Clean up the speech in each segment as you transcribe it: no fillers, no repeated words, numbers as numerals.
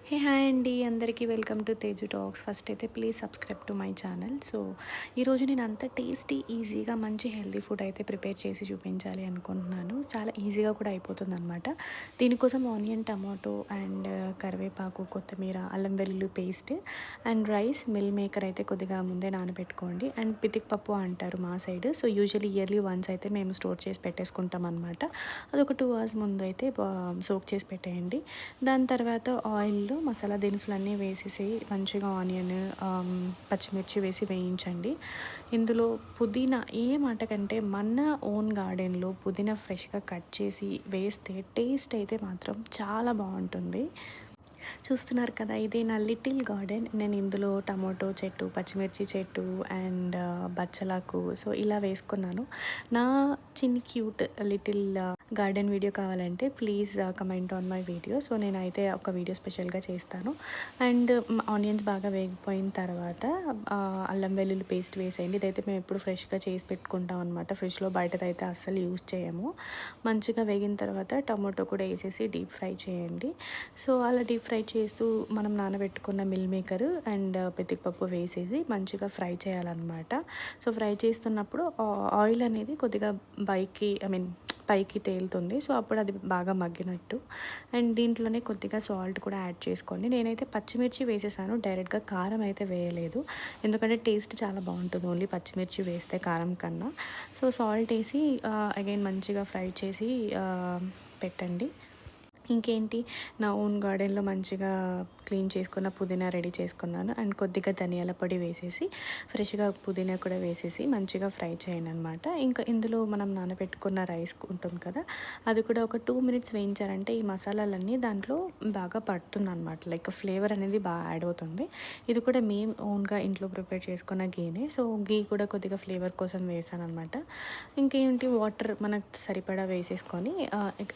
Hi అండి అందరికీ welcome to Teju talks. First అయితే please subscribe to my channel. So ఈరోజు నేను అంత టేస్టీ ఈజీగా మంచి హెల్తీ ఫుడ్ అయితే ప్రిపేర్ చేసి చూపించాలి అనుకుంటున్నాను. చాలా ఈజీగా కూడా అయిపోతుంది అనమాట. దీనికోసం ఆనియన్, టమాటో అండ్ కరివేపాకు, కొత్తిమీర, అల్లం వెల్లుల్లి paste and rice, meal maker అయితే కొద్దిగా ముందే నానబెట్టుకోండి. అండ్ పితిక్ పప్పు అంటారు మా సైడ్. సో యూజువల్లీ ఇయర్లీ వన్స్ అయితే మేము స్టోర్ చేసి పెట్టేసుకుంటాం అనమాట. అదొక 2 hours ముందు అయితే సోక్ చేసి పెట్టేయండి. దాని తర్వాత ఆయిల్లో మసాలా దినుసులన్నీ వేసేసి మంచిగా ఆనియన్, పచ్చిమిర్చి వేసి వేయించండి. ఇందులో పుదీనా ఏ మాట కంటే మన ఓన్ గార్డెన్లో పుదీనా ఫ్రెష్గా కట్ చేసి వేస్తే టేస్ట్ అయితే మాత్రం చాలా బాగుంటుంది. చూస్తున్నారు కదా, ఇది నా లిటిల్ గార్డెన్. నేను ఇందులో టమాటో చెట్టు, పచ్చిమిర్చి చెట్టు అండ్ బచ్చలాకు సో ఇలా వేసుకున్నాను. నా చిన్ని క్యూట్ లిటిల్ గార్డెన్ వీడియో కావాలంటే please comment on my video. So నేనైతే ఒక వీడియో స్పెషల్గా చేస్తాను. అండ్ ఆనియన్స్ బాగా వేగిపోయిన తర్వాత అల్లం వెల్లుల్లి పేస్ట్ వేసేయండి. ఇదైతే మేము ఎప్పుడు ఫ్రెష్గా చేసి పెట్టుకుంటాం అనమాట. ఫ్రిడ్జ్లో బయటదైతే అస్సలు యూజ్ చేయము. మంచిగా వేగిన తర్వాత టమాటో కూడా వేసేసి డీప్ ఫ్రై చేయండి. సో అలా డీప్ ఫ్రై చేస్తూ మనం నానబెట్టుకున్న మిల్ మేకర్ అండ్ పితికపప్పు వేసేసి మంచిగా ఫ్రై చేయాలన్నమాట. సో ఫ్రై చేస్తున్నప్పుడు ఆయిల్ అనేది కొద్దిగా పైకి తేలుతుంది. సో అప్పుడు అది బాగా మగ్గినట్టు. అండ్ దీంట్లోనే కొద్దిగా సాల్ట్ కూడా యాడ్ చేసుకోండి. నేనైతే పచ్చిమిర్చి వేసేసాను, డైరెక్ట్గా కారం అయితే వేయలేదు. ఎందుకంటే టేస్ట్ చాలా బాగుంటుంది ఓన్లీ పచ్చిమిర్చి వేస్తే కారం కన్నా. సో సాల్ట్ వేసి అగైన్ మంచిగా ఫ్రై చేసి పెట్టండి. ఇంకేంటి, నా ఓన్ గార్డెన్లో మంచిగా క్లీన్ చేసుకున్న పుదీనా రెడీ చేసుకున్నాను. అండ్ కొద్దిగా ధనియాల పొడి వేసేసి ఫ్రెష్గా పుదీనా కూడా వేసేసి మంచిగా ఫ్రై చేయండి అనమాట. ఇంకా ఇందులో మనం నానబెట్టుకున్న రైస్ ఉంటుంది కదా, అది కూడా ఒక 2 minutes వేయించారంటే ఈ మసాలాలన్నీ దాంట్లో బాగా పడుతుంది అనమాట. లైక్ ఫ్లేవర్ అనేది బాగా యాడ్ అవుతుంది. ఇది కూడా మేము ఓన్గా ఇంట్లో ప్రిపేర్ చేసుకున్న గీనే. సో గీ కూడా కొద్దిగా ఫ్లేవర్ కోసం వేసాను అనమాట. ఇంకేంటి, వాటర్ మనకు సరిపడా వేసేసుకొని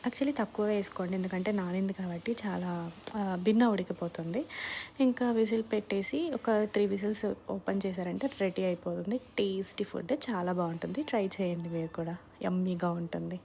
యాక్చువల్లీ తక్కువ వేసుకోండి, ఎందుకంటే నానింది కాబట్టి చాలా భిన్న ఉడికిపోతుంది. ఇంకా విజిల్ పెట్టేసి ఒక 3 whistles ఓపెన్ చేశారంటే రెడీ అయిపోతుంది. టేస్టీ ఫుడ్ చాలా బాగుంటుంది. ట్రై చేయండి మీరు కూడా, యమ్మీగా ఉంటుంది.